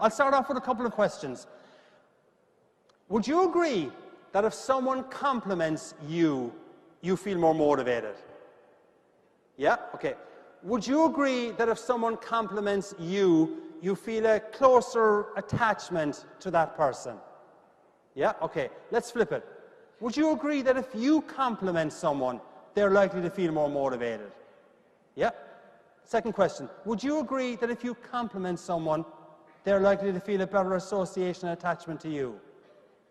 I'll start off with a couple of questions. Would you agree that if someone compliments you, you feel more motivated? Yeah? Okay. Would you agree that if someone compliments you, you feel a closer attachment to that person? Yeah? Okay. Let's flip it. Would you agree that if you compliment someone, they're likely to feel more motivated? Yeah? Second question. Would you agree that if you compliment someone, they're likely to feel a better association and attachment to you?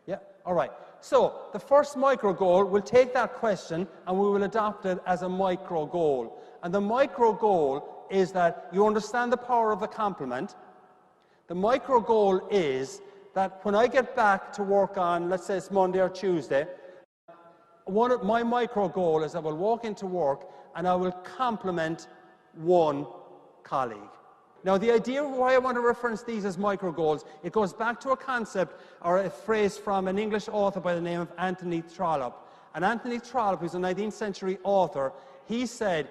Yeah? All right. So the first micro goal, we'll take that question and we will adopt it as a micro goal. And the micro goal is that you understand the power of the compliment. The micro goal is that when I get back to work on, let's say it's Monday or Tuesday, my micro goal is I will walk into work and I will compliment one colleague. Now, the idea of why I want to reference these as micro goals, it goes back to a concept or a phrase from an English author by the name of Anthony Trollope. And Anthony Trollope, who's a 19th century author, he said,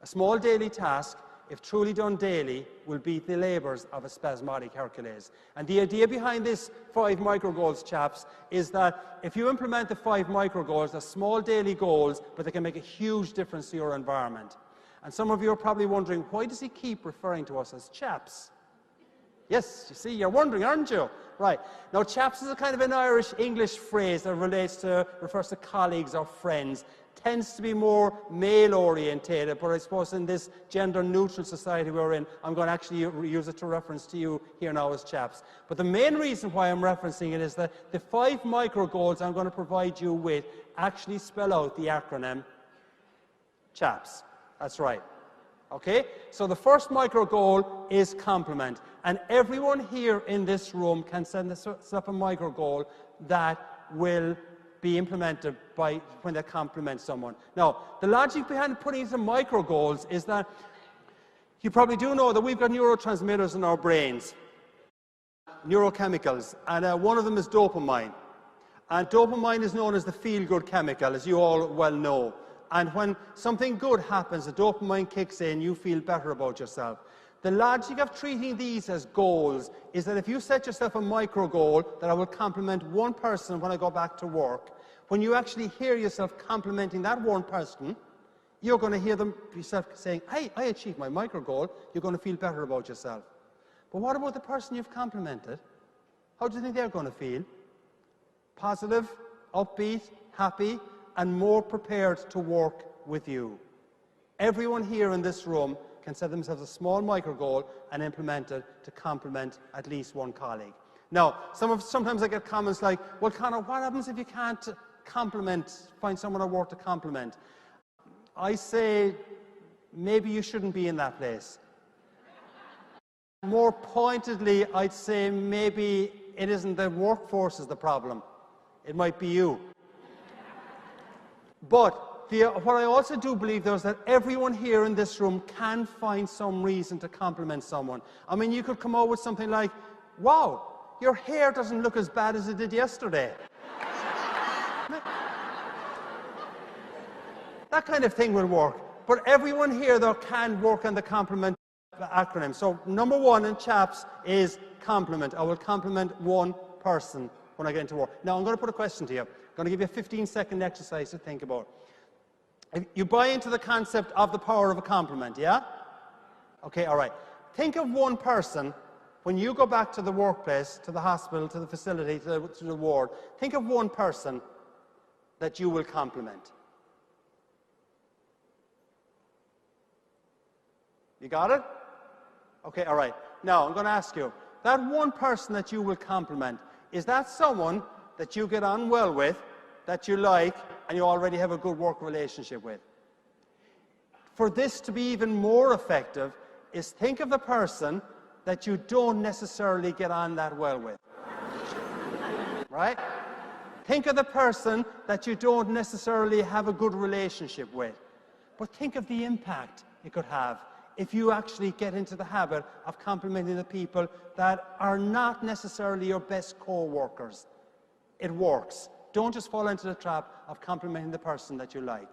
a small daily task, if truly done daily, will beat the labours of a spasmodic Hercules. And the idea behind this 5 micro goals, chaps, is that if you implement the 5 micro goals, they're small daily goals, but they can make a huge difference to your environment. And some of you are probably wondering, why does he keep referring to us as chaps? Yes, you see, you're wondering, aren't you? Right. Now, chaps is a kind of an Irish-English phrase that refers to colleagues or friends. Tends to be more male-orientated, but I suppose in this gender-neutral society we're in, I'm going to actually use it to reference to you here now as chaps. But the main reason why I'm referencing it is that the 5 micro goals I'm going to provide you with actually spell out the acronym chaps. That's right. Okay? So the first micro goal is compliment. And everyone here in this room can set up a micro goal that will be implemented by when they compliment someone. Now, the logic behind putting some micro goals is that you probably do know that we've got neurotransmitters in our brains, neurochemicals, and one of them is dopamine. And dopamine is known as the feel-good chemical, as you all well know. And when something good happens, the dopamine kicks in, you feel better about yourself. The logic of treating these as goals is that if you set yourself a micro goal that I will compliment one person when I go back to work, when you actually hear yourself complimenting that one person, you're going to hear yourself saying, hey, I achieved my micro goal. You're going to feel better about yourself. But what about the person you've complimented? How do you think they're going to feel? Positive, upbeat, happy, and more prepared to work with you. Everyone here in this room can set themselves a small micro goal and implement it to compliment at least one colleague. Now, sometimes I get comments like, well, Conor, what happens if you can't find someone at work to compliment? I say, maybe you shouldn't be in that place. More pointedly, I'd say maybe it isn't the workforce is the problem. It might be you. But what I also do believe, though, is that everyone here in this room can find some reason to compliment someone. I mean, you could come out with something like, wow, your hair doesn't look as bad as it did yesterday. That kind of thing will work. But everyone here, though, can work on the compliment acronym. So number 1 in chaps is compliment. I will compliment one person when I get into work. Now, I'm going to put a question to you. I'm going to give you a 15-second exercise to think about. You buy into the concept of the power of a compliment, yeah? Okay, all right. Think of one person, when you go back to the workplace, to the hospital, to the facility, to the ward, think of one person that you will compliment. You got it? Okay, all right. Now, I'm going to ask you, that one person that you will compliment, is that someone that you get on well with, that you like, and you already have a good work relationship with? For this to be even more effective, is think of the person that you don't necessarily get on that well with. Right? Think of the person that you don't necessarily have a good relationship with. But think of the impact it could have if you actually get into the habit of complimenting the people that are not necessarily your best co-workers. It works. Don't just fall into the trap of complimenting the person that you like.